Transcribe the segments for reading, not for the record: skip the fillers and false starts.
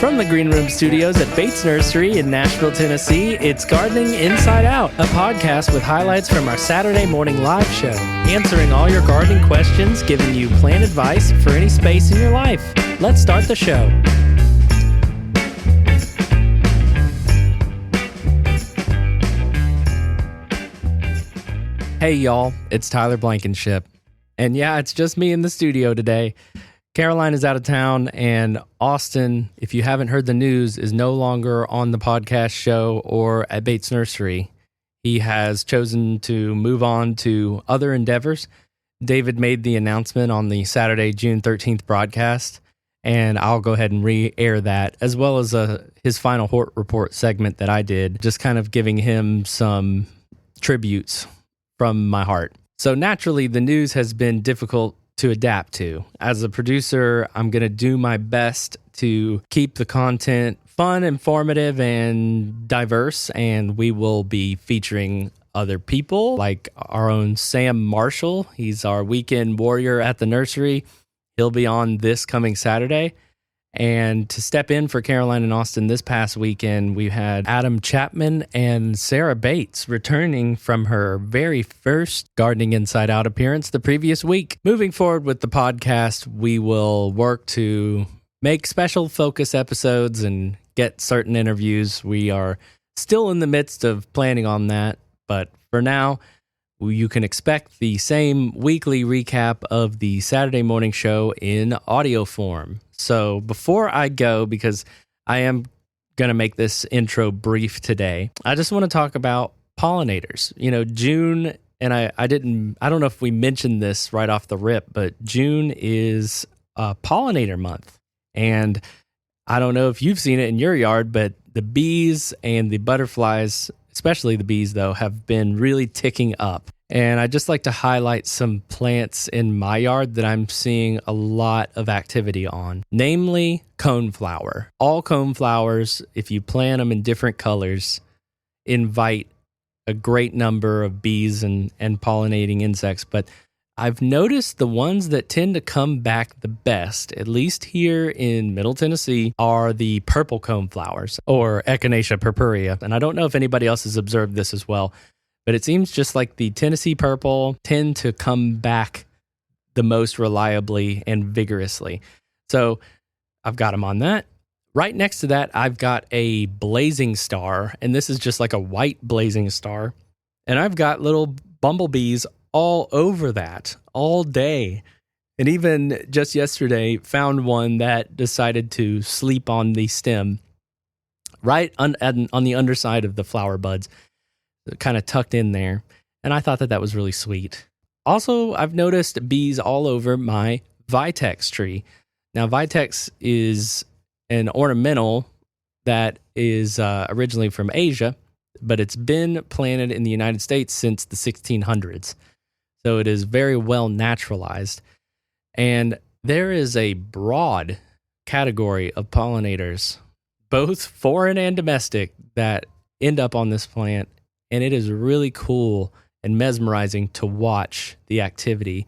From the Green Room Studios at Bates Nursery in Nashville, Tennessee, it's Gardening Inside Out, a podcast with highlights from our Saturday morning live show, answering all your gardening questions, giving you plant advice for any space in your life. Let's start the show. Hey y'all, it's Tyler Blankenship. And yeah, it's just me in the studio today. Caroline is out of town, and Austin, if you haven't heard the news, is no longer on the podcast show or at Bates Nursery. He has chosen to move on to other endeavors. David made the announcement on the Saturday, June 13th broadcast, and I'll go ahead and re-air that, as well as his final Hort Report segment that I did, just kind of giving him some tributes from my heart. So naturally, the news has been difficult to adapt to. As a producer, I'm going to do my best to keep the content fun, informative, and diverse, and we will be featuring other people like our own Sam Marshall. He's our weekend warrior at the nursery. He'll be on this coming Saturday. And to step in for Caroline and Austin this past weekend, we had Chapman and Sara Bates returning from her very first Gardening Inside Out appearance the previous week. Moving forward with the podcast, we will work to make special focus episodes and get certain interviews. We are still in the midst of planning on that, but for now, you can expect the same weekly recap of the Saturday morning show in audio form. So before I go, because I am going to make this intro brief today, I just want to talk about pollinators. You know, June, and I don't know if we mentioned this right off the rip, but June is pollinator month. And I don't know if you've seen it in your yard, but the bees and the butterflies, especially the bees though, have been really ticking up. And I'd just like to highlight some plants in my yard that I'm seeing a lot of activity on, namely coneflower. All coneflowers, if you plant them in different colors, invite a great number of bees and pollinating insects. But I've noticed the ones that tend to come back the best, at least here in Middle Tennessee, are the purple coneflowers, or Echinacea purpurea. And I don't know if anybody else has observed this as well, but it seems just like the Tennessee purple tend to come back the most reliably and vigorously. So I've got them on that. Right next to that, I've got a blazing star, and this is just like a white blazing star. And I've got little bumblebees all over that all day. And even just yesterday, found one that decided to sleep on the stem right on the underside of the flower buds, kind of tucked in there. And I thought that was really sweet. Also, I've noticed bees all over my Vitex tree. Now, Vitex is an ornamental that is originally from Asia, but it's been planted in the United States since the 1600s. So it is very well naturalized. And there is a broad category of pollinators, both foreign and domestic, that end up on this plant. And it is really cool and mesmerizing to watch the activity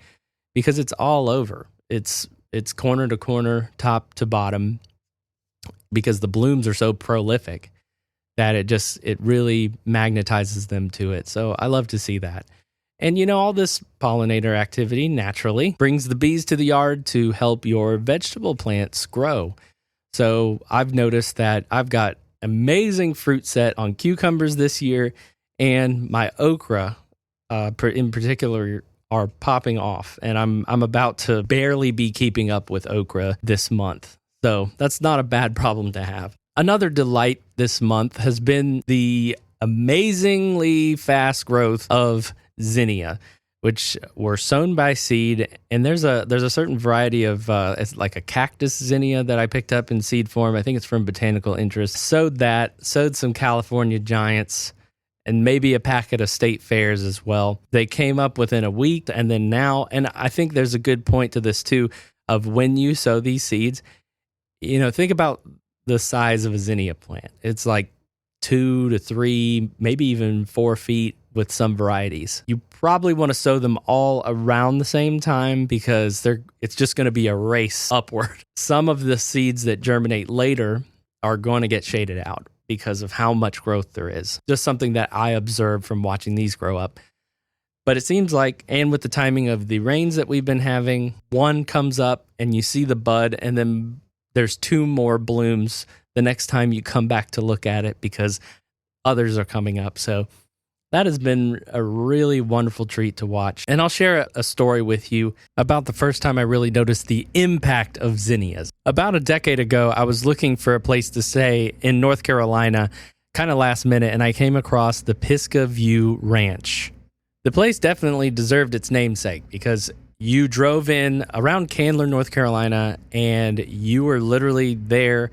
because it's all over. It's corner to corner, top to bottom, because the blooms are so prolific that it really magnetizes them to it. So I love to see that. And you know, all this pollinator activity naturally brings the bees to the yard to help your vegetable plants grow. So I've noticed that I've got amazing fruit set on cucumbers this year, and my okra in particular are popping off, and I'm about to barely be keeping up with okra this month. So that's not a bad problem to have. Another delight this month has been the amazingly fast growth of zinnia, which were sown by seed. And there's a certain variety of it's like a cactus zinnia that I picked up in seed form. I think it's from Botanical Interest. Sowed some California giants, and maybe a packet of state fairs as well. They came up within a week, and then now, and I think there's a good point to this too, of when you sow these seeds, you know, think about the size of a zinnia plant. It's like 2 to 3, maybe even 4 feet with some varieties. You probably want to sow them all around the same time because it's just going to be a race upward. Some of the seeds that germinate later are going to get shaded out because of how much growth there is. Just something that I observed from watching these grow up. But it seems like, and with the timing of the rains that we've been having, one comes up and you see the bud, and then there's 2 more blooms the next time you come back to look at it because others are coming up. So that has been a really wonderful treat to watch. And I'll share a story with you about the first time I really noticed the impact of zinnias. About a decade ago, I was looking for a place to stay in North Carolina, kind of last minute, and I came across the Pisgah View Ranch. The place definitely deserved its namesake because you drove in around Candler, North Carolina, and you were literally there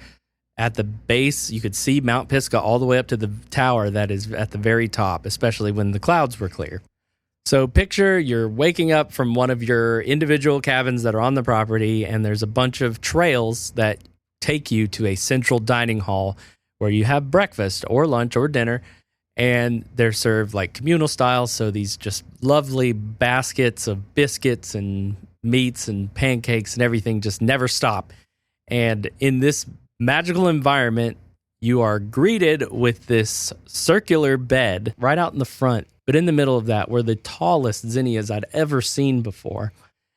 at the base. You could see Mount Pisgah all the way up to the tower that is at the very top, especially when the clouds were clear. So picture you're waking up from one of your individual cabins that are on the property, and there's a bunch of trails that take you to a central dining hall where you have breakfast or lunch or dinner, and they're served like communal style. So these just lovely baskets of biscuits and meats and pancakes and everything just never stop. And in this magical environment, you are greeted with this circular bed right out in the front. But in the middle of that were the tallest zinnias I'd ever seen before.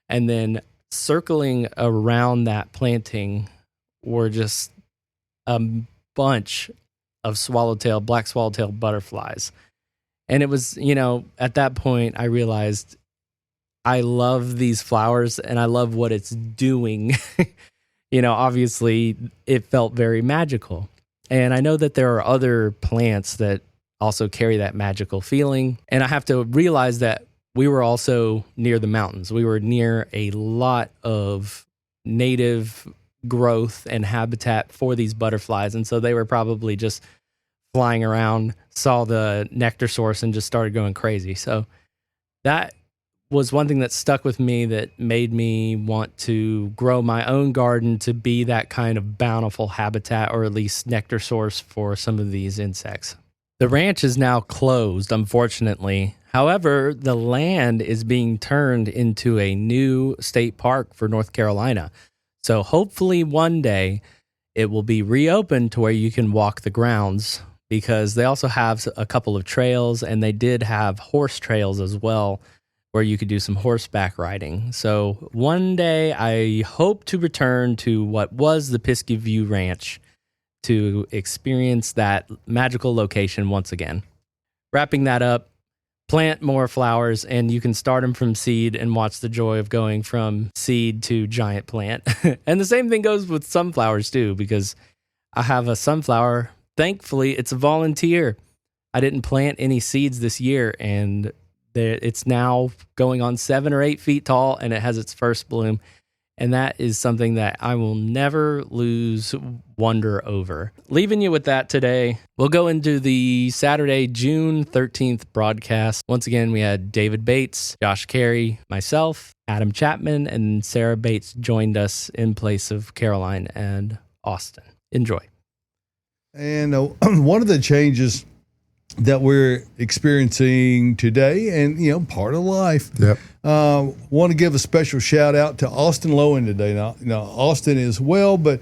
And then circling around that planting were just a bunch of black swallowtail butterflies. And it was, at that point, I realized I love these flowers and I love what it's doing. Obviously, it felt very magical. And I know that there are other plants that also carry that magical feeling. And I have to realize that we were also near the mountains. We were near a lot of native growth and habitat for these butterflies. And so they were probably just flying around, saw the nectar source, and just started going crazy. So that was one thing that stuck with me that made me want to grow my own garden to be that kind of bountiful habitat, or at least nectar source for some of these insects. The ranch is now closed, unfortunately. However, the land is being turned into a new state park for North Carolina. So hopefully one day it will be reopened to where you can walk the grounds, because they also have a couple of trails, and they did have horse trails as well, where you could do some horseback riding. So one day I hope to return to what was the Pisgah View Ranch to experience that magical location once again. Wrapping that up, plant more flowers, and you can start them from seed and watch the joy of going from seed to giant plant. And the same thing goes with sunflowers too, because I have a sunflower. Thankfully, it's a volunteer. I didn't plant any seeds this year, and it's now going on 7 or 8 feet tall, and it has its first bloom. And that is something that I will never lose wonder over. Leaving you with that today, we'll go into the Saturday, June 13th broadcast. Once again, we had David Bates, Josh Carey, myself, Adam Chapman, and Sara Bates joined us in place of Caroline and Austin. Enjoy. And one of the changes that we're experiencing today, and part of life. Yep. Want to give a special shout out to Austin Lowen today. Now Austin is well, but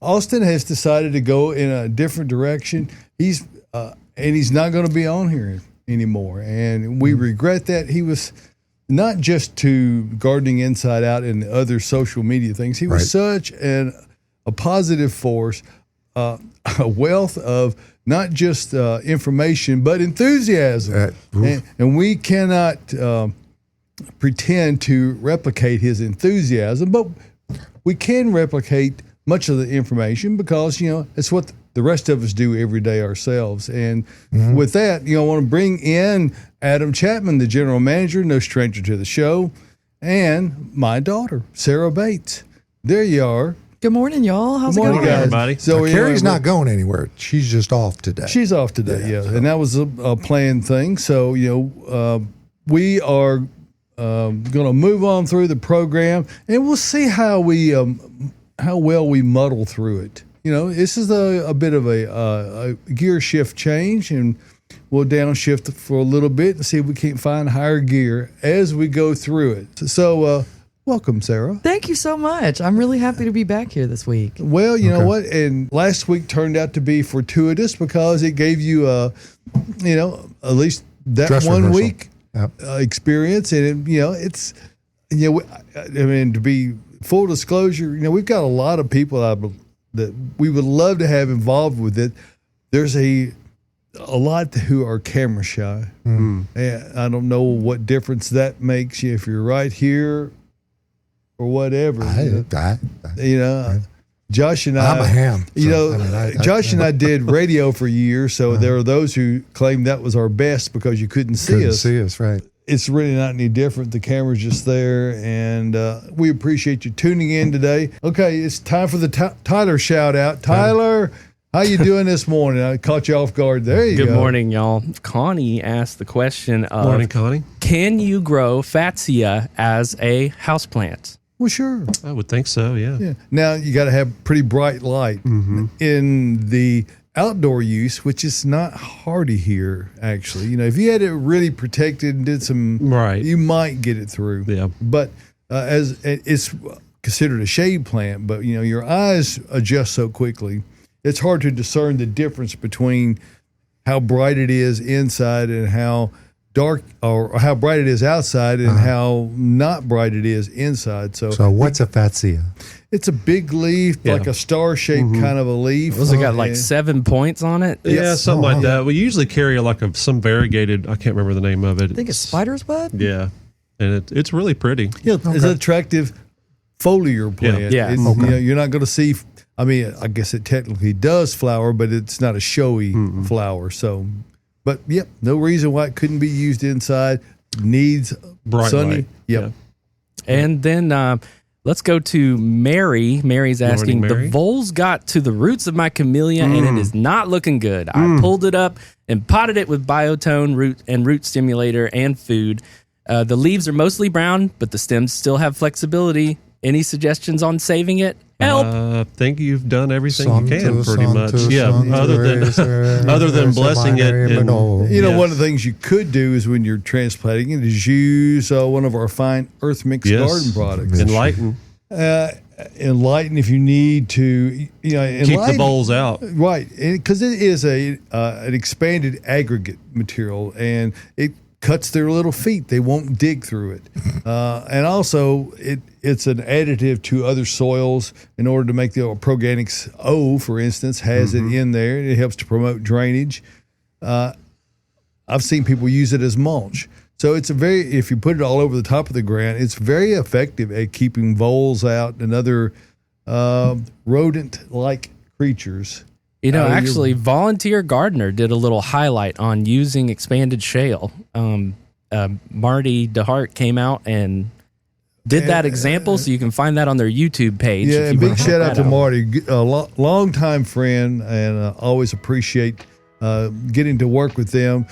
Austin has decided to go in a different direction. He's not going to be on here anymore, and we regret that. He was not just to Gardening Inside Out and other social media things. He was such a positive force, a wealth of not just information, but enthusiasm. And we cannot pretend to replicate his enthusiasm, but we can replicate much of the information because, it's what the rest of us do every day ourselves. And with that, I want to bring in Adam Chapman, the general manager, no stranger to the show, and my daughter, Sara Bates. There you are. Good morning, y'all. How's it Good going? morning, everybody. So Carrie's not going anywhere. She's just off today. She's off today, yeah. And that was a planned thing. So, we are going to move on through the program, and we'll see how well we muddle through it. This is a bit of a gear shift change, and we'll downshift for a little bit and see if we can't find higher gear as we go through it. So Welcome, Sarah. Thank you so much. I'm really happy to be back here this week. Well, you know what? And last week turned out to be fortuitous because it gave you, at least that Dress 1 rehearsal. week experience. And, to be full disclosure, we've got a lot of people that we would love to have involved with it. There's a lot who are camera shy. And I don't know what difference that makes you if you're right here or whatever. Josh and I, I'm a ham. Josh and I did radio for years, so there are those who claim that was our best because you couldn't see us. Right. It's really not any different. The camera's just there, and we appreciate you tuning in today. Okay, it's time for the Tyler shout out. Tyler, how you doing this morning? I caught you off guard. There you go. Good morning, y'all. Connie asked the question of, Morning, Connie. can you grow Fatsia as a houseplant? Well, sure. I would think so, yeah. Now, you got to have pretty bright light in the outdoor use, which is not hardy here, actually. If you had it really protected and did some, you might get it through. Yeah. But as it's considered a shade plant, but, your eyes adjust so quickly, it's hard to discern the difference between how bright it is inside and how dark, or how bright it is outside and how not bright it is inside. So what's a Fatsia? It's a big leaf, like a star-shaped kind of a leaf. Was it got like 7 points on it? Yeah, something like that. We usually carry some variegated, I can't remember the name of it. I think it's spider's web. Yeah, and it's really pretty. Yeah, it's an attractive foliar plant. Yeah. It's, you're not going to see, I guess it technically does flower, but it's not a showy flower. So, but no reason why it couldn't be used inside. Needs Bright sunny. light. Yep. Yeah. And then let's go to Mary. Mary's asking, Mary. the voles got to the roots of my camellia and it is not looking good. I pulled it up and potted it with biotone root stimulator and food. The leaves are mostly brown, but the stems still have flexibility. Any suggestions on saving it? Help! I think you've done everything you can, pretty much. Other than blessing it. And, one of the things you could do is when you're transplanting it is use one of our fine Earth Mix garden products. Enlighten. Enlighten if you need to. Keep the bowls out. Right, because it is an expanded aggregate material, and it cuts their little feet. They won't dig through it. And also, it's an additive to other soils in order to make the Proganics O, for instance, has it in there. It helps to promote drainage. I've seen people use it as mulch. So if you put it all over the top of the ground, it's very effective at keeping voles out and other rodent-like creatures. Actually, Volunteer Gardener did a little highlight on using expanded shale. Marty DeHart came out and did that example, so you can find that on their YouTube page. Yeah, and big shout out to Marty, a long-time friend, and always appreciate getting to work with them.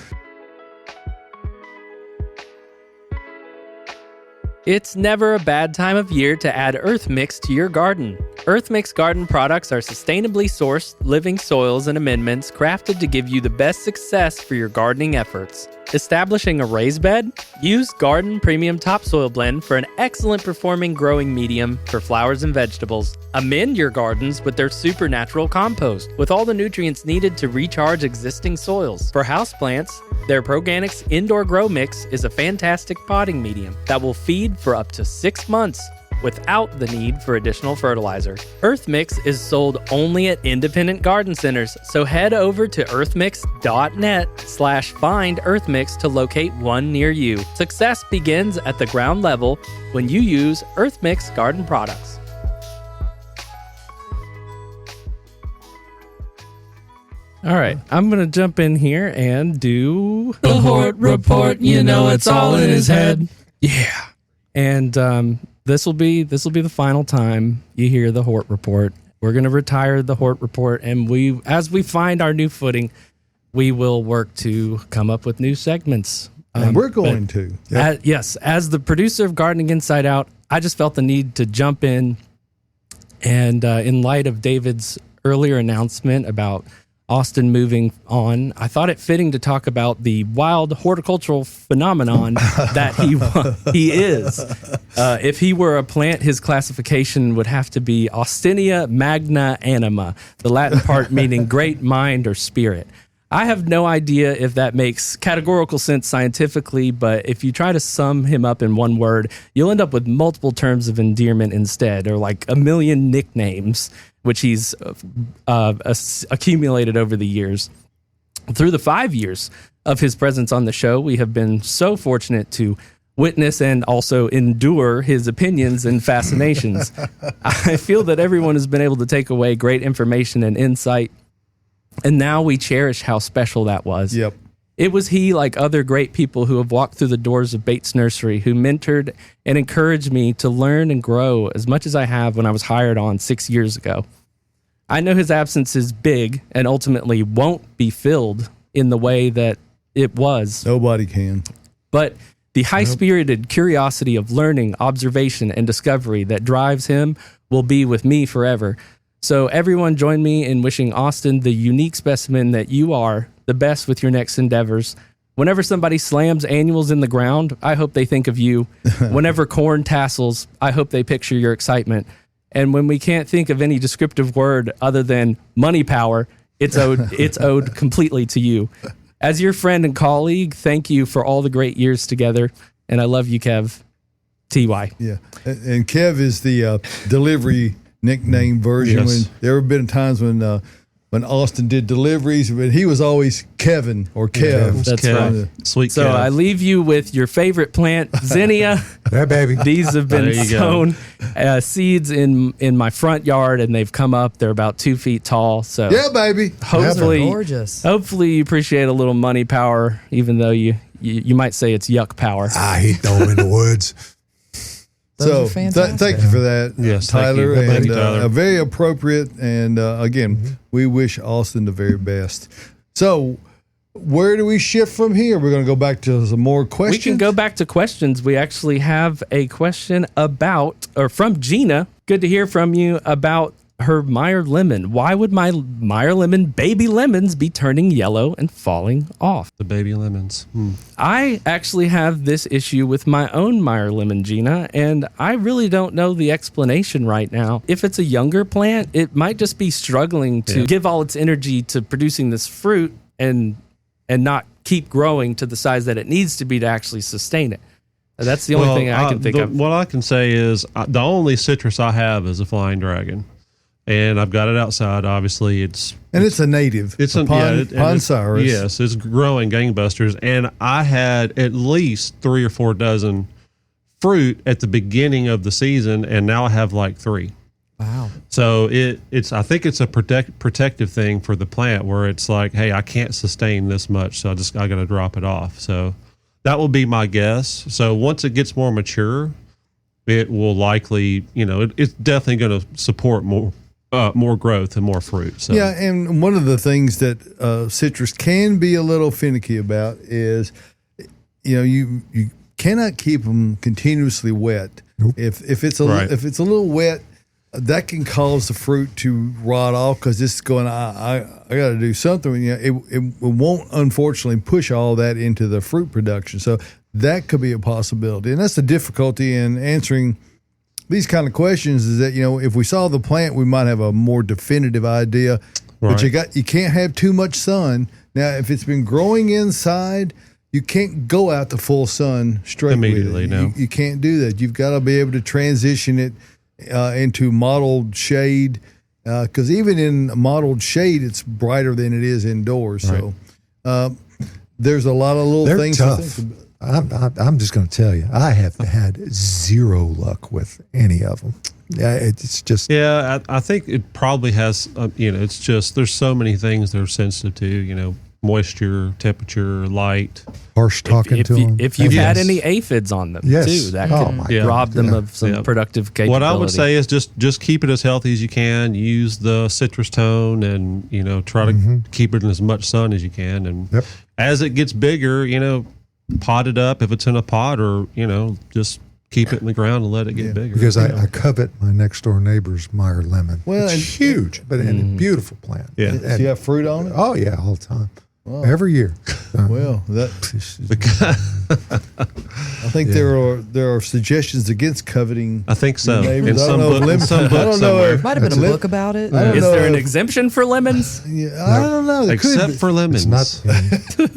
It's never a bad time of year to add Earth Mix to your garden. Earth Mix garden products are sustainably sourced, living soils and amendments crafted to give you the best success for your gardening efforts. Establishing a raised bed? Use Garden Premium Topsoil Blend for an excellent performing growing medium for flowers and vegetables. Amend your gardens with their supernatural compost, with all the nutrients needed to recharge existing soils. For houseplants, their Proganics Indoor Grow Mix is a fantastic potting medium that will feed for up to 6 months without the need for additional fertilizer. Earth Mix is sold only at independent garden centers, so head over to earthmix.net/find earthmix to locate one near you. Success begins at the ground level when you use Earth Mix garden products. All right, I'm going to jump in here and do the Hort Report. You know it's all in his head. Yeah. And this will be the final time you hear the Hort Report. We're going to retire the Hort Report, and as we find our new footing, we will work to come up with new segments. And we're going to. Yes, as the producer of Gardening Inside Out, I just felt the need to jump in, and in light of David's earlier announcement about Austin moving on, I thought it fitting to talk about the wild horticultural phenomenon that he is. If he were a plant, his classification would have to be Austinia magna anima, the Latin part meaning great mind or spirit. I have no idea if that makes categorical sense scientifically, but if you try to sum him up in one word, you'll end up with multiple terms of endearment instead, or like a million nicknames, which he's accumulated over the years. Through the 5 years of his presence on the show, we have been so fortunate to witness and also endure his opinions and fascinations. I feel that everyone has been able to take away great information and insight, and now we cherish how special that was. Yep. It was he, like other great people who have walked through the doors of Bates Nursery, who mentored and encouraged me to learn and grow as much as I have when I was hired on 6 years ago. I know his absence is big and ultimately won't be filled in the way that it was. Nobody can. But the high-spirited curiosity of learning, observation, and discovery that drives him will be with me forever. So everyone join me in wishing Austin, the unique specimen that you are, the best with your next endeavors. Whenever somebody slams annuals in the ground, I hope they think of you. Whenever corn tassels, I hope they picture your excitement. And when we can't think of any descriptive word other than money power, it's owed completely to you. As your friend and colleague, thank you for all the great years together. And I love you, Kev. TY. Yeah. And Kev is the delivery nickname version. Yes. There have been times when Austin did deliveries, but he was always Kevin or Kev. That's Kev. right. Sweet So Kev. I leave you with your favorite plant, zinnia. Yeah, baby. These have been There you sown seeds in my front yard, and they've come up. They're about 2 feet tall. So Yeah, baby. hopefully, Gorgeous. hopefully you appreciate a little money power, even though you might say it's yuck power. I hate them in the woods. Those So are fantastic. thank you for that, Yes, thank Tyler. you. Thank And you, Tyler. very appropriate. And again, we wish Austin the very best. So where do we shift from here? We're going to go back to some more questions. We can go back to questions. We actually have a question from Gina. Good to hear from you about her Meyer lemon. Why would my Meyer lemon baby lemons be turning yellow and falling off? The baby lemons. I actually have this issue with my own Meyer lemon, Gina, and I really don't know the explanation right now. If it's a younger plant, it might just be struggling to give all its energy to producing this fruit and not keep growing to the size that it needs to be to actually sustain it. That's the only thing I can think of. What I can say is the only citrus I have is a flying dragon. And I've got it outside. Obviously, it's a native. It's a Ponsyrus. Yes, it's growing gangbusters. And I had at least 3 or 4 dozen fruit at the beginning of the season, and now I have like 3. Wow. So I think it's a protective thing for the plant where it's like, hey, I can't sustain this much, so I got to drop it off. So that will be my guess. So once it gets more mature, it will likely, it's definitely going to support more growth and more fruit. So. Yeah, and one of the things that citrus can be a little finicky about is, you cannot keep them continuously wet. Nope. If it's a Right. little wet, that can cause the fruit to rot off because it's going. I got to do something. It won't unfortunately push all that into the fruit production. So that could be a possibility, and that's the difficulty in answering these kind of questions is that, if we saw the plant, we might have a more definitive idea, but you can't have too much sun. Now, if it's been growing inside, you can't go out to full sun straight Immediately, with it. no. You can't do that. You've got to be able to transition it into mottled shade, because even in mottled shade, it's brighter than it is indoors. Right. So there's a lot of little They're things tough. to think about. I'm just going to tell you, I have had zero luck with any of them. Yeah, it's just I think it probably has. It's just there's so many things they're sensitive to. Moisture, temperature, light. harsh talking to them. If you've had Yes. any aphids on them Yes. too, that Oh, can my God. rob them Yeah. of some Yeah. productive capability. What I would say is just keep it as healthy as you can. Use the citrus tone, and try to keep it in as much sun as you can. And as it gets bigger, pot it up if it's in a pot, or just keep it in the ground and let it get bigger. Because I covet my next door neighbor's Meyer lemon. Well, it's huge, but and a beautiful plant. Yeah. Does you have fruit on it? Oh yeah, all the time. Every year. Well, I think there are suggestions against coveting. I think so. neighbors. In I some don't know if book, lemons- some I book don't know somewhere. if- Might have been a book about it. I don't Is know there an if- exemption for lemons? Yeah, I don't know. There could Except be. for lemons. It's not.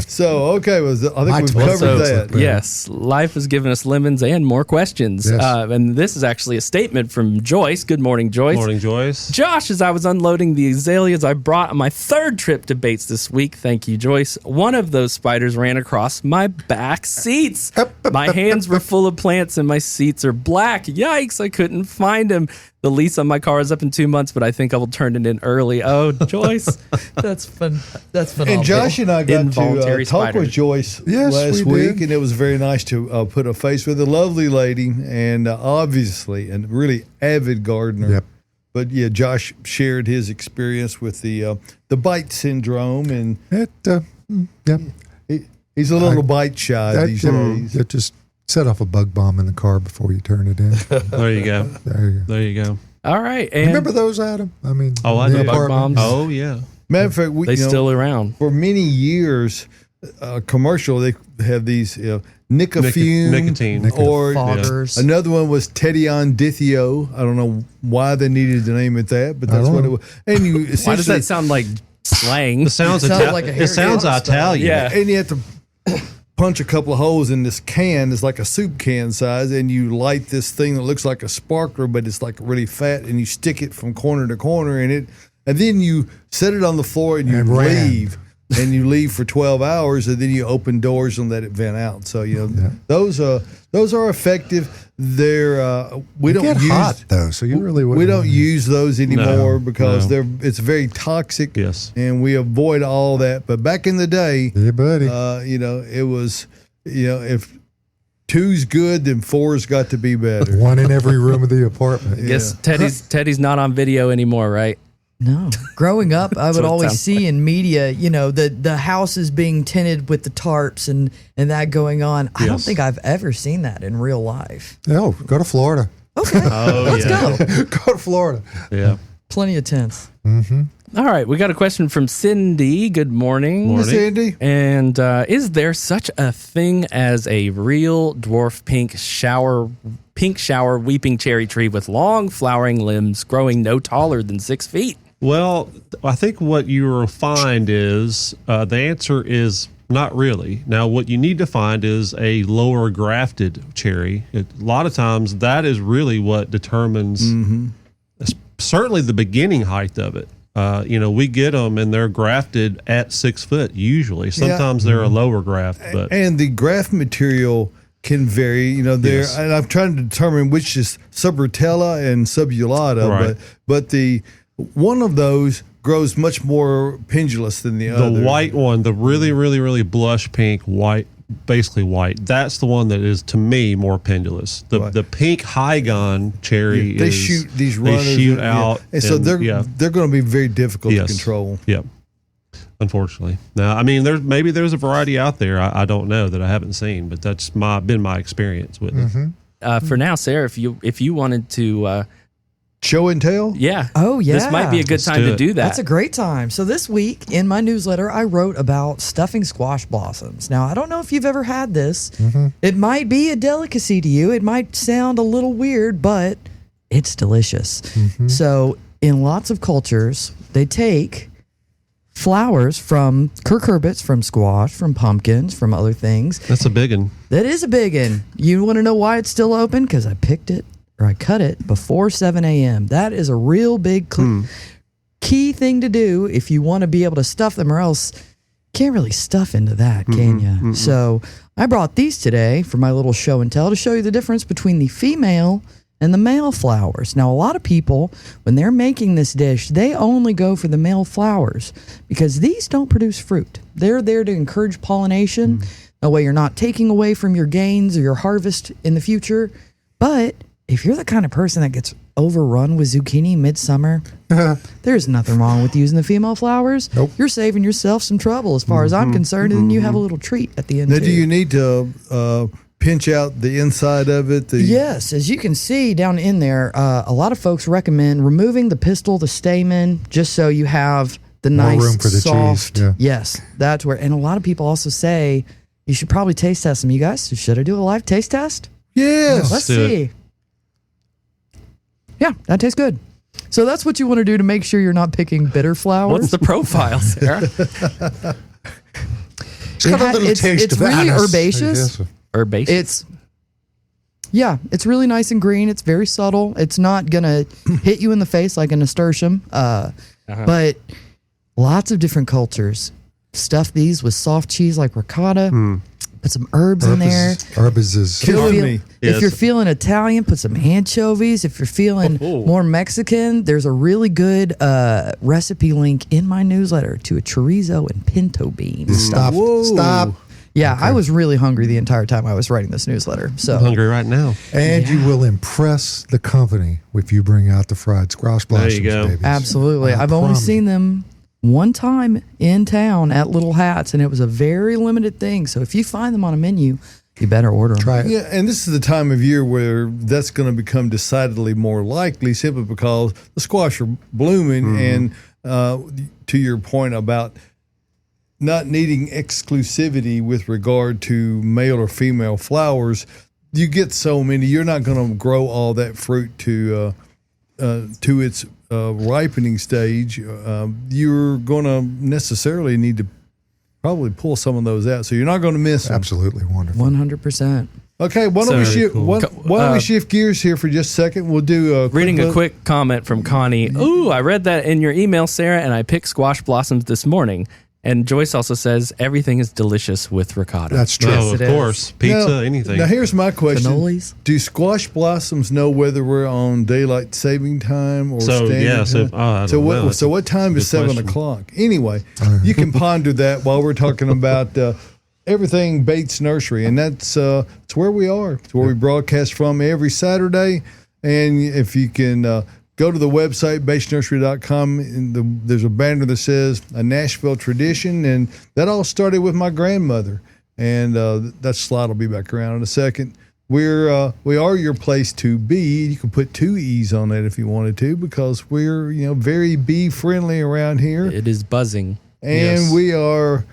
So okay, well, I think My we've twelve covered cents that. look Yes, life has given us lemons and more questions. Yes. And this is actually a statement from Joyce. Good morning, Joyce. Morning, Joyce. Josh, as I was unloading the azaleas I brought on my third trip to Bates this week, thank you, Joyce, one of those spiders ran across my back seats. My hands were full of plants and my seats are black. Yikes, I couldn't find him. The lease on my car is up in 2 months, but I think I will turn it in early. Oh, Joyce. That's fun. That's phenomenal. And Josh and I got to Involuntary talk spider. with Joyce Yes, last we week, did. and it was very nice to put a face with a lovely lady, and obviously a really avid gardener. Yep. But yeah, Josh shared his experience with the bite syndrome, and he's a little bite shy these days. That just set off a bug bomb in the car before you turn it in. There you go. There you go. There you go. All right. And Remember those, Adam? I mean, Oh, I the do. bug apartment? bombs. Oh, yeah. Matter of fact, we They still around. for many years, commercial they have these Nicofume, Nicotine. or Foggers. another one was Tedion Dithio. I don't know why they needed to name it that, but I that's don't what it know. was. And you Why does essentially, that sound like slang? It sounds, It sounds like a it Harry sounds Potter style. Italian. Yeah. and you have to punch a couple of holes in this can. It's like a soup can size, and you light this thing that looks like a sparkler, but it's like really fat, and you stick it from corner to corner, and then you set it on the floor and you And ran. leave. And you leave for 12 hours, and then you open doors and let it vent out. So those are effective. We They don't get use hot though, so you really we wouldn't don't want- use those anymore because no. it's very toxic. Yes. And we avoid all that. But back in the day, Yeah, buddy. it was if two's good, then four's got to be better. One in every room of the apartment. Guess Teddy's not on video anymore, right? No. Growing up, I would what it always sounds see in media, the houses being tinted with the tarps and that going on. I don't Yes. think I've ever seen that in real life. Oh, go to Florida. Okay. Oh, Let's yeah. go. Go to Florida. Yeah. Plenty of tents. All right, we got a question from Cindy. Good morning. Morning. Miss Andy? And is there such a thing as a real dwarf pink shower weeping cherry tree with long flowering limbs growing no taller than 6 feet? Well, I think what you will find is the answer is not really. Now, what you need to find is a lower grafted cherry. A lot of times, that is really what determines certainly the beginning height of it. We get them and they're grafted at 6 foot usually. Sometimes they're a lower graft, but And the graft material can vary. Yes. And I'm trying to determine which is subrotella and subulata, Right. but the one of those grows much more pendulous than the other. the white one, the really, really, really blush pink, white, basically white, that's the one that is to me more pendulous. Right. The pink Hygon cherry They is, shoot these they runners. shoot out, and so they're going to be very difficult Yes. to control. Yep. Unfortunately. Now, I mean, there's a variety out there. I don't know that I haven't seen, but that's been my experience with it. For now, Sarah, if you wanted to, Show and tell. yeah. Oh, yeah. This might be a good Let's time do to it. do that. That's a great time. So this week in my newsletter, I wrote about stuffing squash blossoms. Now, I don't know if you've ever had this. It might be a delicacy to you. It might sound a little weird, but it's delicious. So in lots of cultures, they take flowers from cucurbits, from squash, from pumpkins, from other things. That's a big one. That is a big one. You want to know why it's still open? Because I picked it or I cut it before 7 a.m. That is a real big key thing to do if you want to be able to stuff them, or else you can't really stuff into that, can you? So I brought these today for my little show and tell to show you the difference between the female and the male flowers. Now, a lot of people, when they're making this dish, they only go for the male flowers because these don't produce fruit. They're there to encourage pollination. That way you're not taking away from your gains or your harvest in the future. But if you're the kind of person that gets overrun with zucchini midsummer, there's nothing wrong with using the female flowers. Nope. You're saving yourself some trouble as far as I'm concerned, and then you have a little treat at the end Now, too. do you need to pinch out the inside of it. Yes, as you can see down in there, a lot of folks recommend removing the pistil, the stamen, just so you have the More nice, room for the soft. cheese, yeah. Yes, that's where. And a lot of people also say you should probably taste test them. You guys, should I do a live taste test? Yes. Let's do it. see. Yeah, that tastes good. So that's what you want to do to make sure you're not picking bitter flowers. What's the profile, Sarah? It's got a little taste it's of really anise, I herbaceous. guess. Herbaceous. It's really nice and green. It's very subtle. It's not gonna hit you in the face like a nasturtium. But lots of different cultures stuff these with soft cheese like ricotta. Put some herbs in there. Herbs is Killing me. If Yes. you're feeling Italian, put some anchovies. If you're feeling more Mexican, there's a really good recipe link in my newsletter to a chorizo and pinto bean. stop. Whoa. Stop. Yeah, I was really hungry the entire time I was writing this newsletter. So I'm hungry right now. And you will impress the company if you bring out the fried squash blossoms, There you go. babies. absolutely, I I've only promise. seen them one time in town at Little Hats, and it was a very limited thing. So if you find them on a menu, you better order them. Try it. Yeah, and this is the time of year where that's going to become decidedly more likely simply because the squash are blooming. And to your point about not needing exclusivity with regard to male or female flowers, you get so many. You're not going to grow all that fruit to its ripening stage. You're going to necessarily need to probably pull some of those out, so you're not going to miss them. Absolutely wonderful. 100%. Okay, why don't we So shift? cool. Why don't we shift gears here for just a second? We'll do Reading a look. quick comment from Connie. Ooh, I read that in your email, Sarah, and I picked squash blossoms this morning. And Joyce also says everything is delicious with ricotta. That's true. Oh, it of is. course. Pizza, Now- anything. Now here's my question: Cannolis? Do squash blossoms know whether we're on daylight saving time or So, standard yeah, so- time? I don't know. That's So a what time is good 7 question. o'clock? Anyway, you can ponder that while we're talking about everything Bates Nursery, and that's it's where we are. It's where we broadcast from every Saturday. And if you can go to the website batesnursery.com, and there's a banner that says a Nashville tradition, and that all started with my grandmother. And that slide will be back around in a second. We are your place to be. You can put 2 E's on that if you wanted to, because we're very bee friendly around here. It is buzzing. And Yes. we are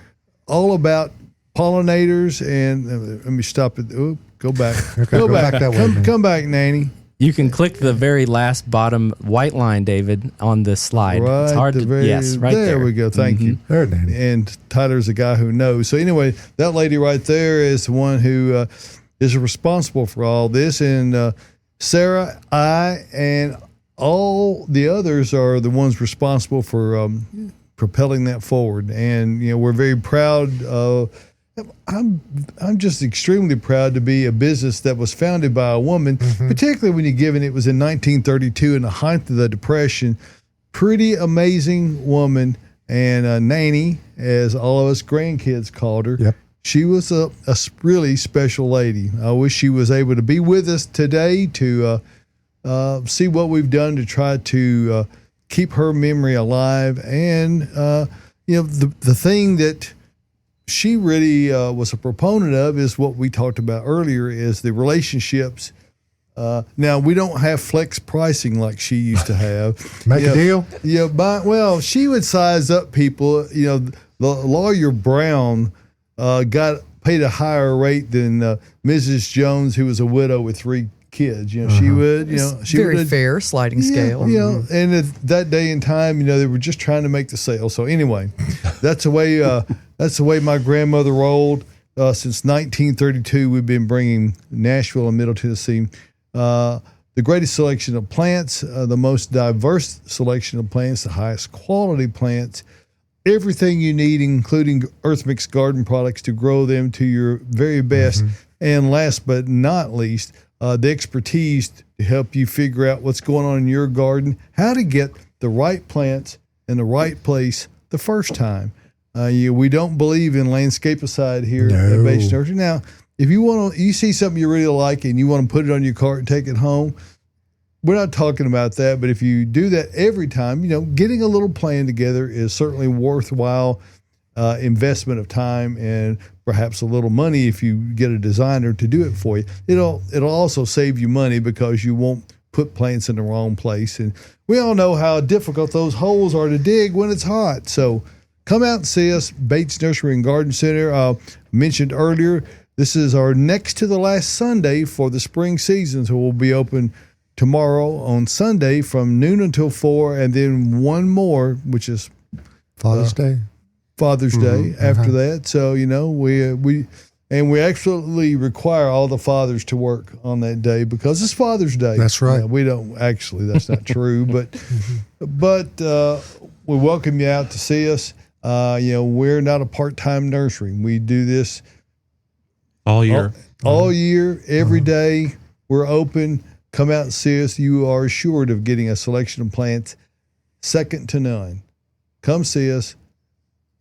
all about pollinators. And let me stop it. Oh, go back. Okay, go back that way, man. Come back, Nanny. You can click the very last bottom white line, David, on the slide. Right. It's hard to. Yes, right there. There we go. Thank you. There, Danny. And Tyler's a guy who knows. So anyway, that lady right there is the one who is responsible for all this. And Sarah, I, and all the others are the ones responsible for propelling that forward. And we're very proud. I'm just extremely proud to be a business that was founded by a woman, particularly when you're given it was in 1932 in the height of the Depression. Pretty amazing woman. And Nanny, as all of us grandkids called her, Yep. she was a really special lady. I wish she was able to be with us today to see what we've done to try to keep her memory alive. And, the thing that she really was a proponent of is what we talked about earlier, is the relationships. Now, we don't have flex pricing like she used to have. Make a deal? Yeah, but she would size up people. The lawyer Brown paid a higher rate than Mrs. Jones, who was a widow with 3 kids. She would, she Very would, fair sliding scale. and at that day and time, they were just trying to make the sale. So anyway, that's the way my grandmother rolled. Since 1932, we've been bringing Nashville and Middle Tennessee the greatest selection of plants, the most diverse selection of plants, the highest quality plants, everything you need, including Earth Mix garden products to grow them to your very best. And last but not least, the expertise to help you figure out what's going on in your garden, how to get the right plants in the right place the first time. We don't believe in landscapeicide here at Bates Nursery. Now, if you see something you really like and you want to put it on your cart and take it home, we're not talking about that. But if you do that every time, getting a little plan together is certainly worthwhile. investment of time and perhaps a little money if you get a designer to do it for you. It'll also save you money because you won't put plants in the wrong place. And we all know how difficult those holes are to dig when it's hot. So come out and see us, Bates Nursery and Garden Center. Mentioned earlier, this is our next to the last Sunday for the spring season. So we'll be open tomorrow on Sunday from noon until 4, and then one more, which is Father's Day. Father's Day after that. So, we absolutely require all the fathers to work on that day because it's Father's Day. That's right. We don't actually, that's not true, but we welcome you out to see us. We're not a part-time nursery. We do this all year. All year, every day. We're open. Come out and see us. You are assured of getting a selection of plants second to none. Come see us.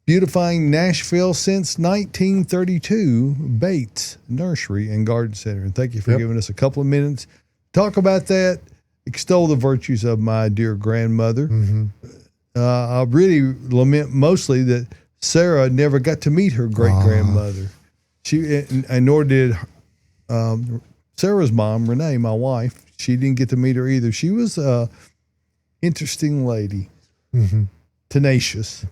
Beautifying Nashville since 1932, Bates Nursery and Garden Center. And thank you for giving us a couple of minutes. Talk about that. Extol the virtues of my dear grandmother. I really lament mostly that Sarah never got to meet her great-grandmother. And nor did Sarah's mom, Renee, my wife. She didn't get to meet her either. She was an interesting lady. Tenacious.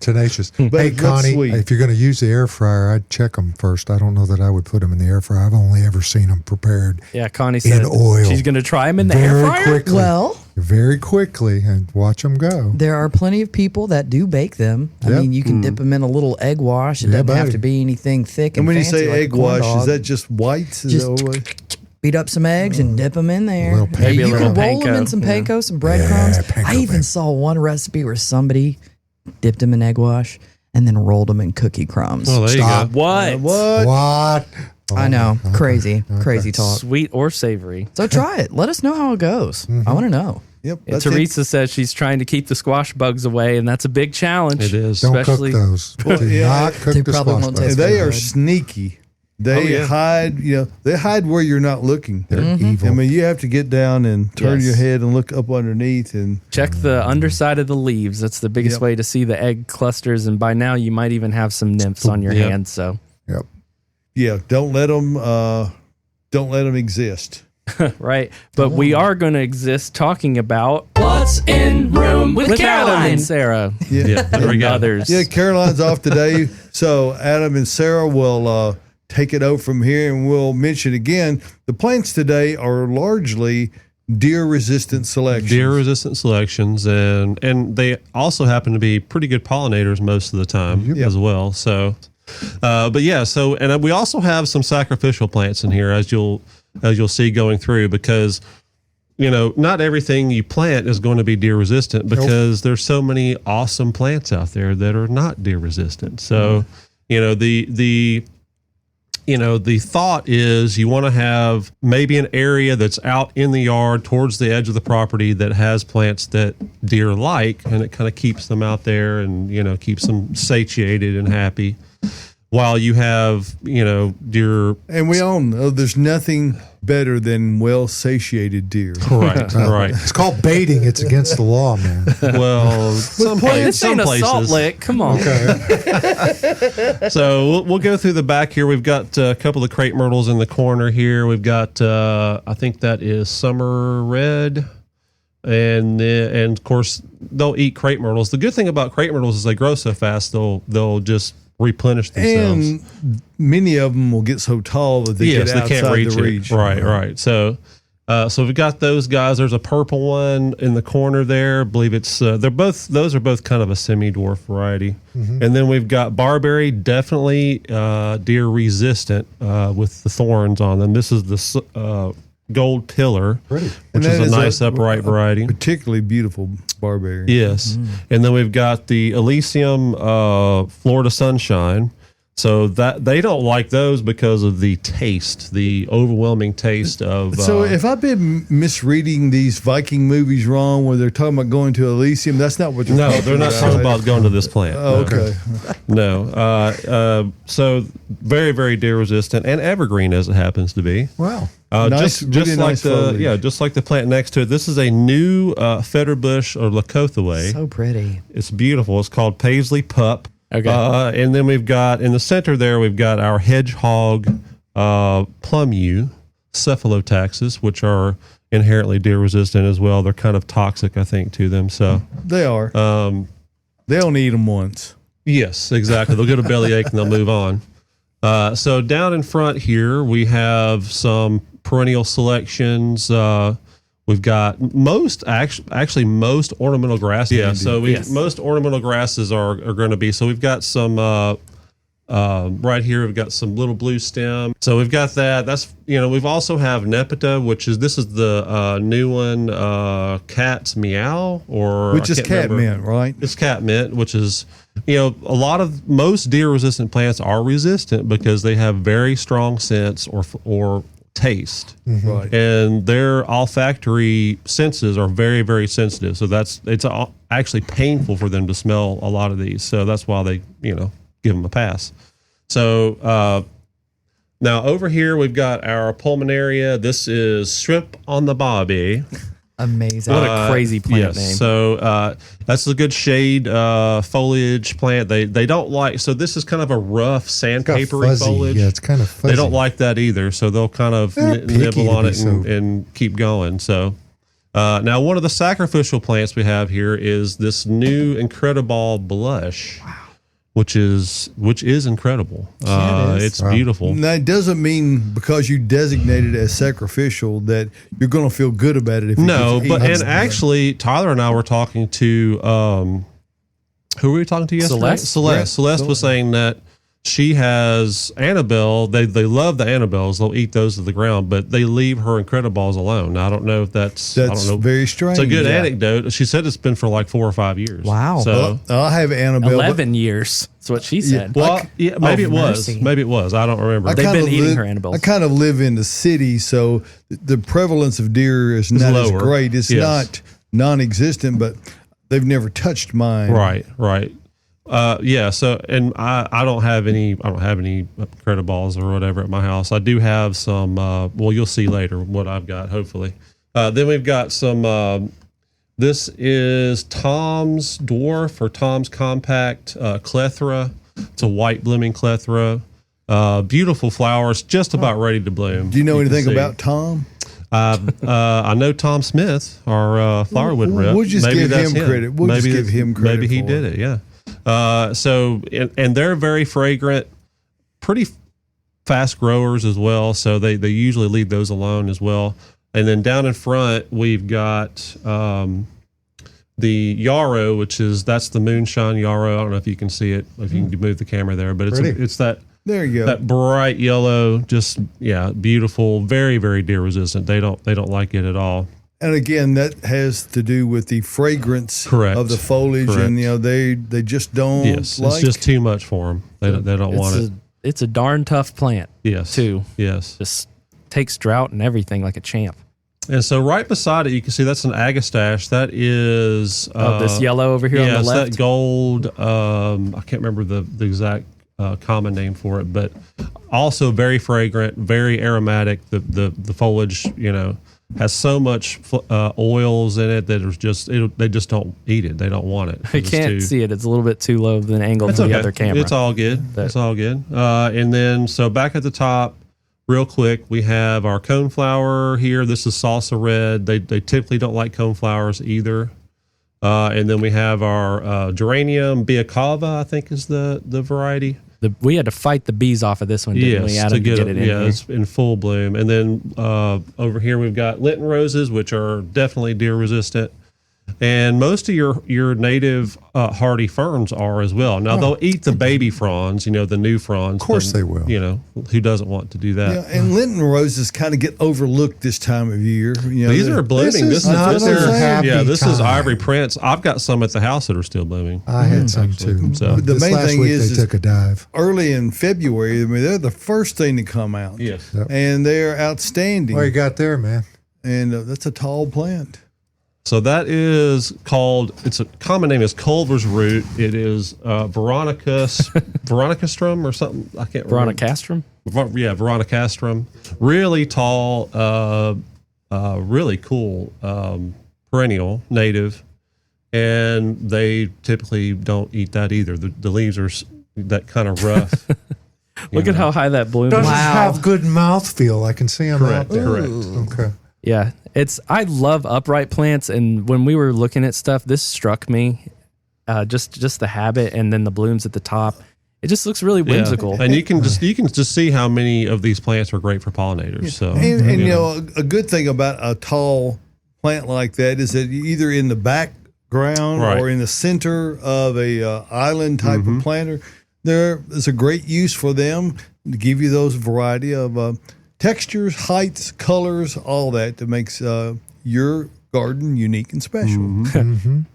But hey, Connie, sweet. If you're going to use the air fryer, I'd check them first. I don't know that I would put them in the air fryer. I've only ever seen them prepared Yeah, Connie said in oil. she's going to try them in the air fryer. Quickly, Well, very quickly, and watch them go. there are plenty of people that do bake them. I Yep. mean, you can dip them in a little egg wash. It Yeah, doesn't have buddy. to be anything thick And and when you fancy say like a egg corn wash, dog. is that just whites? Is Just that what- beat up some eggs and dip them in there. little Maybe a you little can roll them panko, in some yeah. panko, some breadcrumbs. Yeah, panko, I even baby. saw one recipe where somebody dipped them in egg wash and then rolled them in cookie crumbs. Oh, there Stop. you go. What? What? I know, crazy talk. Sweet or savory? So try it. Let us know how it goes. I want to know. Yep. Yeah, that's it. Teresa says she's trying to keep the squash bugs away, and that's a big challenge. It is. Don't especially cook those. Do yeah, not cook they the probably squash won't bugs. taste And they good. are sneaky. They yeah. hide, they hide where you're not looking. They're evil. I mean, you have to get down and turn Yes. your head and look up underneath. And Check the underside of the leaves. That's the biggest Yep. way to see the egg clusters, and by now you might even have some nymphs on your Yep. hands. So, Yep. yeah, don't let them exist. right. But we are going to exist talking about what's in room with Adam and Sarah Yeah, there we and go. others. Yeah, Caroline's off today, so Adam and Sarah will take it over from here, and we'll mention again the plants today are largely deer-resistant selections. Deer-resistant selections, and they also happen to be pretty good pollinators most of the time as well. So, but yeah, and we also have some sacrificial plants in here, as you'll see going through, because not everything you plant is going to be deer resistant, because there's so many awesome plants out there that are not deer resistant. So, the thought is you want to have maybe an area that's out in the yard towards the edge of the property that has plants that deer like, and it kind of keeps them out there and, keeps them satiated and happy, while you have, deer. And we all know there's nothing better than well-satiated deer. Right, right. It's called baiting. It's against the law, man. Well, This ain't a salt lick. Come on. So we'll go through the back here. We've got a couple of crepe myrtles in the corner here. We've got, I think that is summer red. And of course, they'll eat crepe myrtles. The good thing about crepe myrtles is they grow so fast, they'll just replenish themselves. And many of them will get so tall that they get outside can't reach the reach. it. Right. So we've got those guys. There's a purple one in the corner there. I believe it's those are both kind of a semi-dwarf variety. And then we've got barberry, definitely deer resistant with the thorns on them. This is the gold pillar, Pretty. which And is that a nice upright variety. Particularly beautiful barberry. Yes. And then we've got the Elysium Florida Sunshine. So that they don't like those because of the taste, the overwhelming taste of. So if I've been misreading these Viking movies wrong, where they're talking about going to Elysium, that's not what they're no, talking they're not talking about going to this plant. Oh, No. okay. No. So very, very deer resistant and evergreen as it happens to be. Wow. Nice, just really like nice foliage. just like the plant next to it. This is a new Federbush or Lakothaway. So pretty. It's beautiful. It's called Paisley Pup. Okay. And then we've got in the center there, we've got our hedgehog plum yew cephalotaxis, which are inherently deer resistant as well. They're kind of toxic, I think, to them. So They are. They'll eat them once. yes, exactly. They'll get a bellyache and they'll move on. So down in front here, we have some perennial selections. We've got most ornamental grasses. Yeah, so most ornamental grasses are going to be. So we've got some right here. We've got some little blue stem. So we've got that. That's we've also have Nepeta, this is the new one, Cat's Meow, Which is catmint, right? It's catmint, which is most deer resistant plants are resistant because they have very strong scents or taste, Right. and their olfactory senses are very, very sensitive. So it's actually painful for them to smell a lot of these. So that's why they give them a pass. So now over here we've got our pulmonaria. This is shrimp on the bobby. Amazing. What a crazy plant name. So that's a good shade foliage plant. They don't like, so this is kind of a rough Got sandpapery fuzzy. foliage. Yeah, it's kind of fuzzy. They don't like that either, so they'll kind of They're picky nibble to on be it so- and keep going. So now one of the sacrificial plants we have here is this new Incrediball blush, which is incredible. Yeah, it is. It's beautiful. Now, it doesn't mean because you designate it as sacrificial that you're going to feel good about it. If No, you but eat it. actually, Tyler and I were talking to who were we talking to yesterday? Celeste. Celeste was saying that she has Annabelle. They love the Annabelles. They'll eat those to the ground, but they leave her Incrediballs alone. Now, I don't know if that's I don't know. very strange. It's a good Yeah. anecdote. She said it's been for like 4 or 5 years. Wow. So. Well, I have Annabelle. 11 years. That's what she said. Well, yeah, maybe it was. mercy. Maybe it was. I don't remember. They've kind been of eating her Annabelles. I kind of live in the city, so the prevalence of deer is not as lower. great. It's Yes. not non-existent, but they've never touched mine. Right. Yeah. So, and I don't have any Incrediballs or whatever at my house. I do have some. Well, you'll see later what I've got. Hopefully, then we've got some. This is Tom's Dwarf or Tom's Compact Clethra. It's a white blooming Clethra. Beautiful flowers, just about ready to bloom. Do you know can anything see. about Tom? I know Tom Smith, our Flowerwood rep. We'll just Maybe give that's him credit. We'll just give him credit Maybe he for did it. Yeah. So and they're very fragrant, pretty fast growers as well. So they usually leave those alone as well. And then down in front we've got the yarrow, that's the moonshine yarrow. I don't know if you can see it, if you can move the camera there, but Pretty. it's that. There you go. That bright yellow, just beautiful, very, very deer resistant. They don't like it at all. And again, that has to do with the fragrance Correct. of the foliage, Correct. and they just don't Yes, like. it's just too much for them. They don't want it. It's a darn tough plant, Yes, too. Yes, Just takes drought and everything like a champ. and so right beside it, you can see that's an agastache. That is This yellow over here on the it's left. that gold. I can't remember the exact common name for it, but also very fragrant, very aromatic. The foliage, has so much oils in it that they just don't eat it. They don't want it. I can't see it. It's a little bit too low of an angle It's to the okay. other camera. It's all good. It's all good. And then, so back at the top, real quick, we have our coneflower here. This is salsa red. They typically don't like coneflowers either. And then we have our geranium biacava, I think is the variety. We had to fight the bees off of this one, didn't we, Adam, to get it in here? it's in full bloom. And then over here we've got Linton roses, which are definitely deer resistant. And most of your native hardy ferns are as well. Now they'll eat the baby fronds, the new fronds. Of course they will. Who doesn't want to do that? Yeah, and Linton roses kind of get overlooked this time of year. These are blooming. This is not their happy this is time. Ivory Prince. I've got some at the house that are still blooming. I had some too. So- The This main last thing week is they took a dive. early in February. I mean, they're the first thing to come out. Yes. Yep. And they're outstanding. What you got there, man? And that's a tall plant. So that is called. It's a common name is Culver's root. It is Veronicastrum or something. I can't remember. Veronicastrum? Veronicastrum. Really tall, really cool perennial native. and they typically don't eat that either. The leaves are that kind of rough. Look at how high that bloom Doesn't is. have good mouthfeel. I can see them out Correct. there. Correct. Okay. Yeah, I love upright plants, and when we were looking at stuff, this struck me. Just the habit, and then the blooms at the top. It just looks really whimsical. And you can just see how many of these plants are great for pollinators. So And you know, a good thing about a tall plant like that is that either in the background Right. or in the center of a island type of planter, there is a great use for them to give you those variety of textures, heights, colors, all that makes your garden unique and special.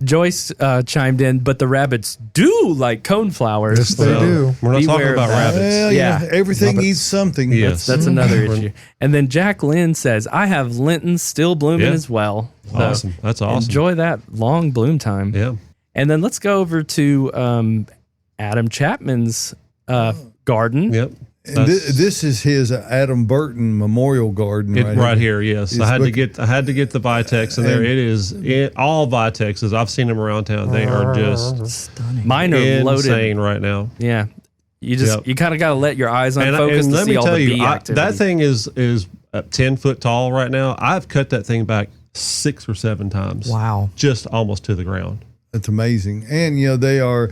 Joyce chimed in, but the rabbits do like coneflowers. Yes, they do. we're not Beware talking of about that. rabbits. Well, Yeah. everything eats something. Yes. That's another issue. And then Jack Lynn says, I have lentils still blooming Yeah. as well. So Awesome. That's awesome. enjoy that long bloom time. Yeah. And then let's go over to Adam Chapman's garden. Yep. And this is his Adam Burton Memorial Garden Right here, yes. It's I had to wicked. get the Vitex in there. And- It is all Vitexes. I've seen them around town. They are just Stunning. Mine are insane loaded. right now. Yeah. You kind of got to let your eyes And unfocus to let see me all tell the you, bee activity. that thing is 10 foot tall right now. I've cut that thing back 6 or 7 times. Wow. Just almost to the ground. That's amazing. And you know they're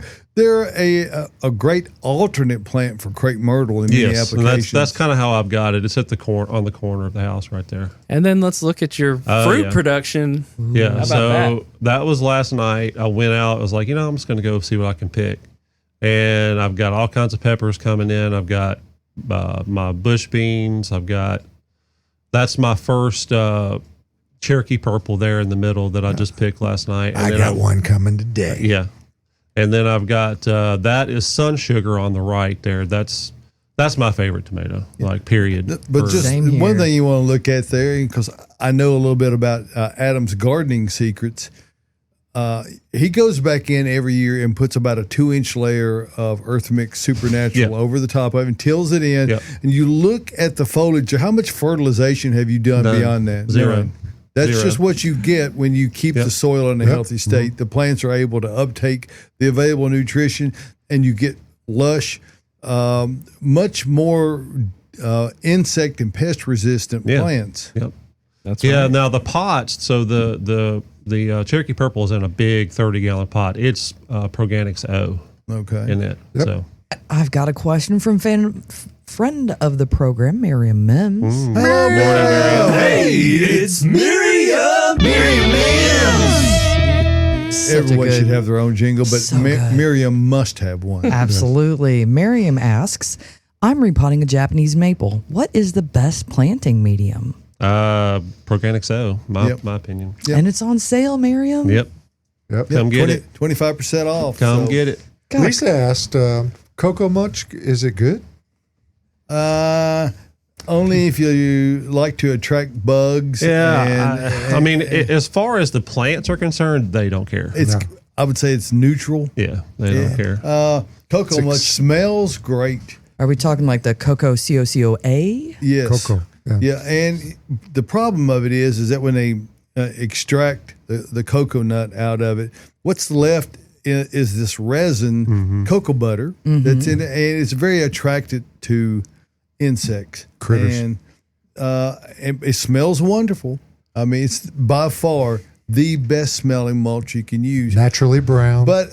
a great alternate plant for crepe myrtle in many Yes, and applications. that's kind of how I've got it. It's at the on the corner of the house right there. And then let's look at your fruit yeah. production. Yeah, How about so that was last night. I went out. I was like, I'm just going to go see what I can pick. And I've got all kinds of peppers coming in. I've got my bush beans. That's my first Cherokee purple there in the middle that I just picked last night. And I then got one coming today. Yeah. And then I've got that is sun sugar on the right there. That's my favorite tomato, like period. But For- just Same one here. thing you want to look at there, because I know a little bit about Adam's gardening secrets. He goes back in every year and puts about a 2-inch layer of earth mix supernatural Yeah. over the top of it and tills it in. Yeah. And you look at the foliage. How much fertilization have you done None. beyond that? Zero. None. That's Zero. just what you get when you keep Yep. the soil in a healthy state. The plants are able to uptake the available nutrition, and you get lush, much more insect and pest resistant Yeah. plants. Yep. That's Yeah. right. Now the pots. So the Cherokee purple is in a big 30-gallon pot. It's Proganics O Okay. in it. Yep. So I've got a question from friend of the program, Miriam Mims. Hey, it's Miriam. Such a everyone good- should have their own jingle, but So good. Miriam must have one. Absolutely. Miriam asks, I'm repotting a Japanese maple. What is the best planting medium? Proganics O, Yep. my opinion. Yep. And it's on sale, Miriam? Yep. Yep. Come get it. 25% off. Come so, get it. God, Lisa asked, cocoa much? Is it good? Only if you like to attract bugs. Yeah. I mean, as far as the plants are concerned, they don't care. It's. No. I would say it's neutral. Yeah, they don't care. Cocoa It's much smells great. Are we talking like the Cocoa COCOA? Yes. Cocoa. Yeah, and the problem of it is that when they extract the cocoa nut out of it, what's left is this resin, cocoa butter, that's in it, and it's very attracted to insects. Critters. And it smells wonderful. I mean, it's by far the best smelling mulch you can use. Naturally brown. But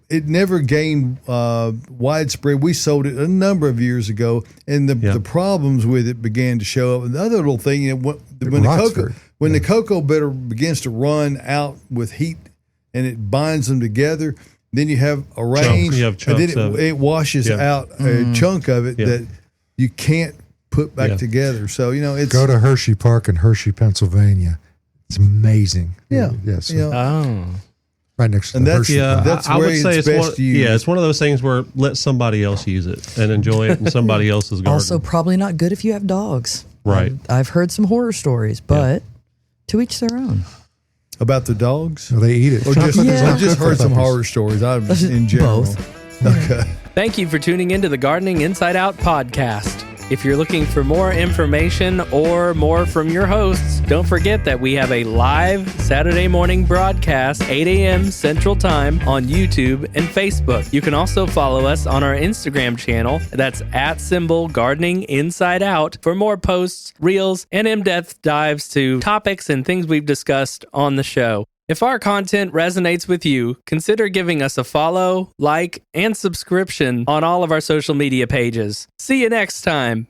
it never gained widespread. We sold it a number of years ago, and the problems with it began to show up. And the other little thing, when the cocoa butter begins to run out with heat, and it binds them together, then you have a range, You have and chunks then of it washes Yeah. out a chunk of it Yeah. that you can't put back Yeah. together. So it's Go to Hershey Park in Hershey, Pennsylvania. It's amazing. Yeah. Yes. you know, Oh. Right next to And the that's- Hershey Park. That's I where would say it's it's best one, used. yeah, it's one of those things where let somebody else use it and enjoy it in somebody else's garden. Also, probably not good if you have dogs. Right. I've heard some horror stories, but to each their own. about the dogs. So they eat it. Or just, Chocolate is I not just good for heard some puppies. horror stories. In general. Both. Okay. Thank you for tuning into the Gardening Inside Out podcast. If you're looking for more information or more from your hosts, don't forget that we have a live Saturday morning broadcast, 8 a.m. Central Time on YouTube and Facebook. You can also follow us on our Instagram channel. That's @Gardening Inside Out for more posts, reels, and in-depth dives to topics and things we've discussed on the show. If our content resonates with you, consider giving us a follow, like, and subscription on all of our social media pages. See you next time.